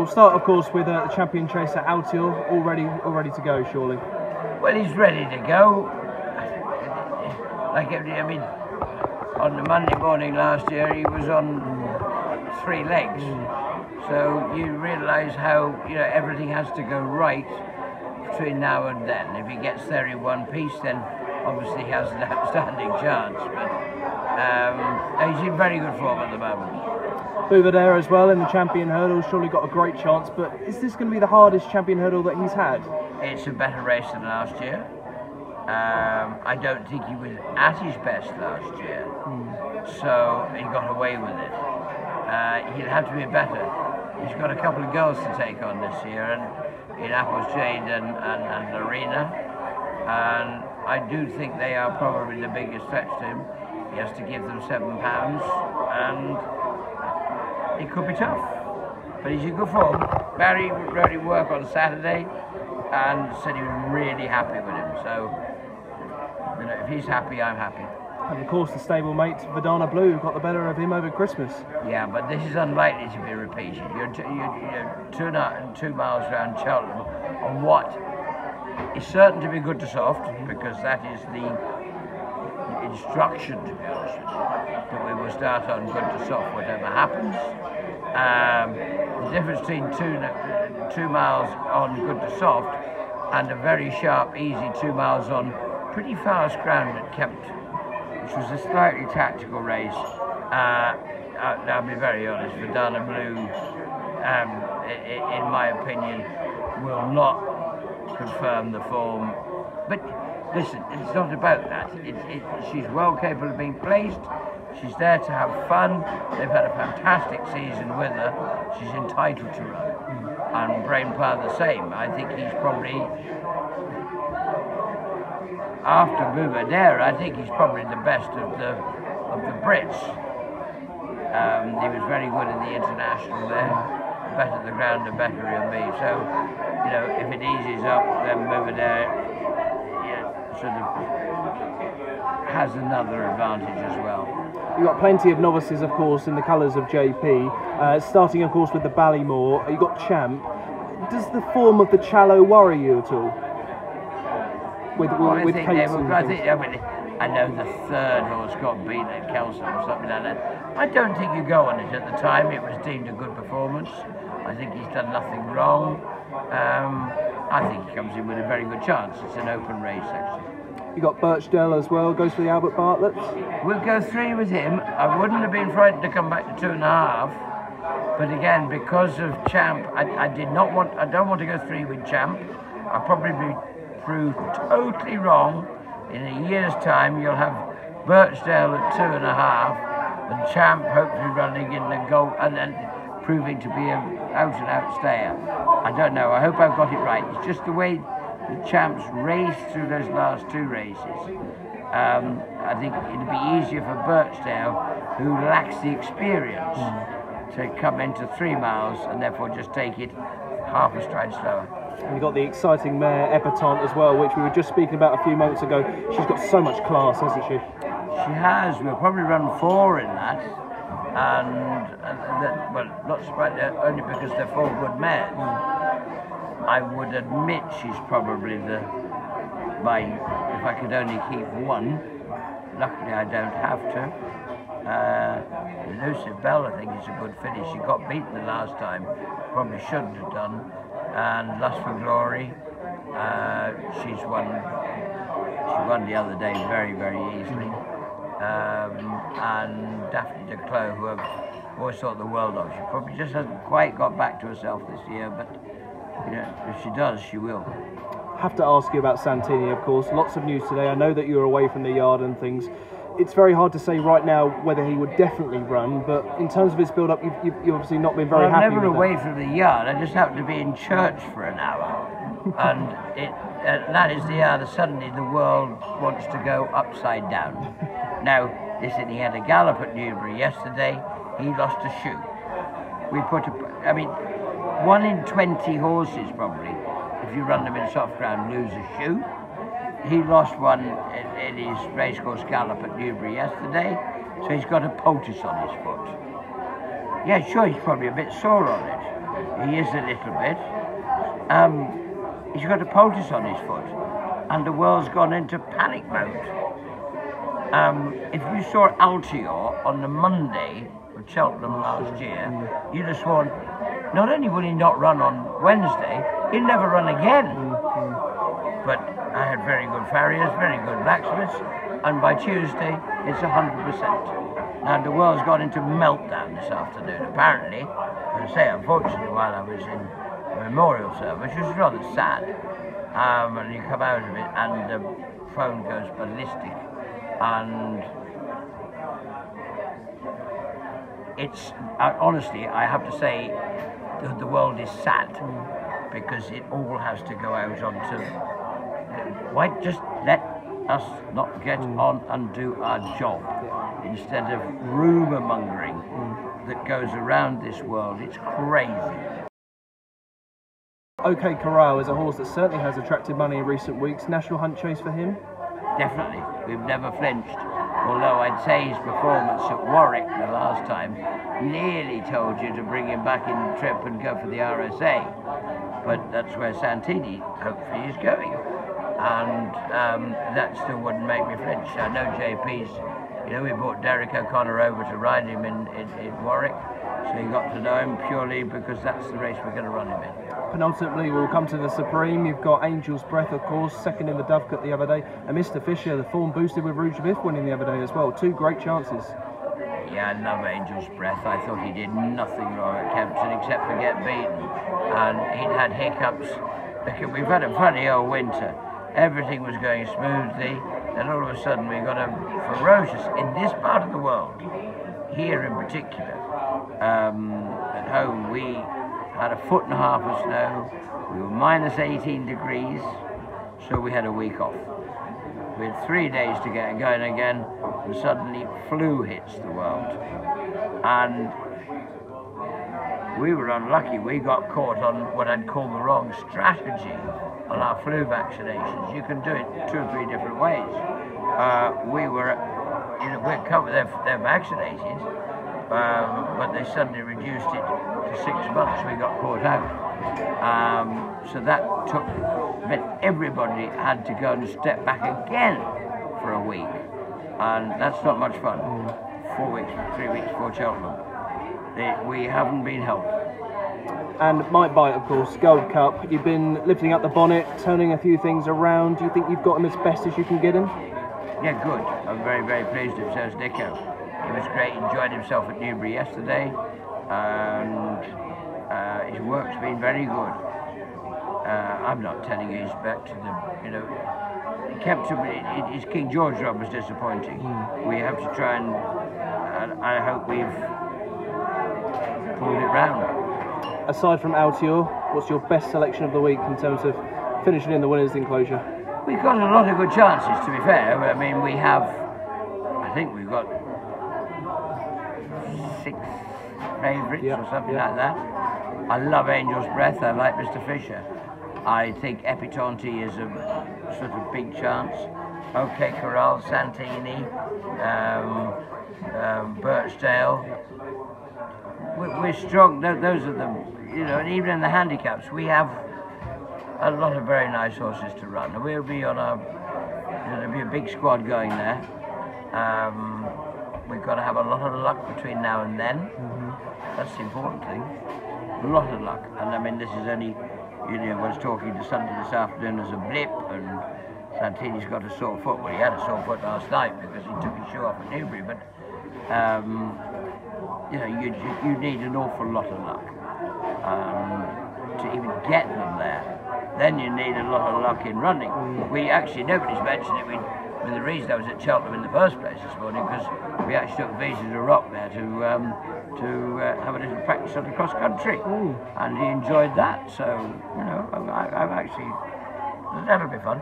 We'll start, of course, with the champion chaser Altior, all ready to go, surely. Well, he's ready to go. I mean, on the Monday morning last year, he was on 3 legs. So you realise how everything has to go right between now and then. If he gets there in one piece, then obviously he has an outstanding chance. But he's in very good form at the moment. Bouvedere as well in the champion hurdle, surely got a great chance, but is this going to be the hardest champion hurdle that he's had? It's a better race than last year. I don't think he was at his best last year, so he got away with it. He'll have to be better. He's got a couple of girls to take on this year, and in Apples Jade and Lorena, and I do think they are probably the biggest threat to him. He has to give them £7, and it could be tough, but he's in good form. Barry really worked on Saturday and said he was really happy with him. So, if he's happy, I'm happy. And of course, the stablemate Verdana Blue got the better of him over Christmas. Yeah, but this is unlikely to be repeated. You're 2 miles around Cheltenham on what is certain to be good to soft, because that is the instruction, to be honest with you, that we will start on good to soft whatever happens. The difference between 2 miles on good to soft and a very sharp, easy 2 miles on pretty fast ground at Kempt, which was a slightly tactical race. I'll be very honest, Verdana Blue, in my opinion, will not confirm the form. But listen, it's not about that. She's well capable of being placed. She's there to have fun. They've had a fantastic season with her. She's entitled to run. And Brainplow the same. I think he's probably, after Bouvedere, I think he's probably the best of the Brits. He was very good in the international there. The better the ground, the better he'll be. So, if it eases up, then Bouvedere sort of has another advantage as well. You've got plenty of novices, of course, in the colours of JP. Starting, of course, with the Ballymore. You've got Champ. Does the form of the Challow worry you at all? I know the 3rd horse got beaten at Kelso or something like that. I don't think you go on it at the time. It was deemed a good performance. I think he's done nothing wrong. I think he comes in with a very good chance. It's an open race, actually. You got Birchdale as well, goes for the Albert Bartlett. We'll go 3 with him. I wouldn't have been frightened to come back to 2.5, but again, because of Champ, I don't want to go 3 with Champ. I'll probably be proved totally wrong. In a year's time, you'll have Birchdale at 2.5, and Champ hopefully running in the goal, and then proving to be an out-and-out stayer. I don't know. I hope I've got it right. It's just the way the Champs raced through those last 2 races. I think it'd be easier for Birchdale, who lacks the experience, to come into 3 miles and therefore just take it half a stride slower. And you've got the exciting mare Epatante as well, which we were just speaking about a few moments ago. She's got so much class, hasn't she? She has. We'll probably run 4 in that. Well, not surprised, only because they're 4 good mares. I would admit she's probably if I could only keep 1, luckily I don't have to. Elusive Bell, I think, is a good finish. She got beaten the last time, probably shouldn't have done. And Lust for Glory, she won the other day very, very easily. And Daphne de Clos, who I've always thought the world of. She probably just hasn't quite got back to herself this year, but if she does, she will. Have to ask you about Santini, of course. Lots of news today. I know that you're away from the yard and things. It's very hard to say right now whether he would definitely run, but in terms of his build-up, you've obviously not been very happy with I'm never away from the yard. I just happened to be in church for an hour, and that is the hour that suddenly the world wants to go upside down. Now, listen, he had a gallop at Newbury yesterday. He lost a shoe. I mean, 1 in 20 horses probably, if you run them in soft ground, lose a shoe. He lost one in his racecourse gallop at Newbury yesterday, so he's got a poultice on his foot. Yeah, sure, he's probably a bit sore on it, He is a little bit. He's got a poultice on his foot, and the world's gone into panic mode. If you saw Altior on the Monday of Cheltenham last year, you'd have sworn, not only will he not run on Wednesday, he'll never run again. But I had very good farriers, very good blacksmiths, and by Tuesday, it's 100%. Now, the world's gone into meltdown this afternoon, apparently. As I say, unfortunately, while I was in a memorial service, which was rather sad, and you come out of it, and the phone goes ballistic, and it's, honestly, I have to say, the world is sad, because it all has to go out onto, why just let us not get on and do our job, instead of rumour mongering that goes around this world. It's crazy. OK Corral is a horse that certainly has attracted money in recent weeks. National hunt chase for him? Definitely. We've never flinched. Although I'd say his performance at Warwick the last time nearly told you to bring him back in the trip and go for the RSA. But that's where Santini hopefully is going. And that still wouldn't make me flinch. I know JP's, we brought Derek O'Connor over to ride him in Warwick, so he got to know him purely because that's the race we're going to run him in. Penultimately, we'll come to the Supreme. You've got Angel's Breath, of course, second in the Dovecote the other day, and Mr. Fisher, the form boosted with Rouge Biff, winning the other day as well. Two great chances. Yeah, I love Angel's Breath. I thought he did nothing wrong at Kempton except for get beaten, and he'd had hiccups. Look, we've had a funny old winter. Everything was going smoothly, then all of a sudden we got a ferocious, in this part of the world, here in particular, at home we had 1.5 foot of snow, we were minus 18 degrees, so we had a week off. We had 3 days to get going again, and suddenly flu hits the world. And we were unlucky. We got caught on what I'd call the wrong strategy on our flu vaccinations. You can do it 2 or 3 different ways. We're covered, they're vaccinated, but they suddenly reduced it to 6 months. We got caught out. So that meant everybody had to go and step back again for a week. And that's not much fun. 4 weeks, 3 weeks before Cheltenham. We haven't been helped. And Mike Bite, of course, Gold Cup. You've been lifting up the bonnet, turning a few things around. Do you think you've got him as best as you can get him? Yeah, good. I'm very, very pleased with him. So is Nico. He was great. Enjoyed himself at Newbury yesterday, and his work's been very good. I'm not telling you he's back to the, he kept his King George run was disappointing. We have to try and I hope we've pulled it round. Aside from Altior, what's your best selection of the week in terms of finishing in the winners' enclosure? We've got a lot of good chances, to be fair. I mean, I think we've got 6 favourites or something like that. I love Angel's Breath. I like Mr. Fisher. I think Epitanti is a sort of big chance. OK Corral, Santini, Birchdale. We're strong. Those are the, and even in the handicaps, we have a lot of very nice horses to run. We'll be on there'll be a big squad going there. We've got to have a lot of luck between now and then. That's the important thing. A lot of luck. And I mean, this is only, I was talking to somebody this afternoon as a blip, and Santini's got a sore foot. Well, he had a sore foot last night because he took his shoe off at Newbury, but you need an awful lot of luck to even get them there. Then you need a lot of luck in running. We actually, nobody's mentioned it. The reason I was at Cheltenham in the first place this morning, because we actually took Visa to Rock there to have a little practice on the cross country, and he enjoyed that. So I'm actually, that'll be fun.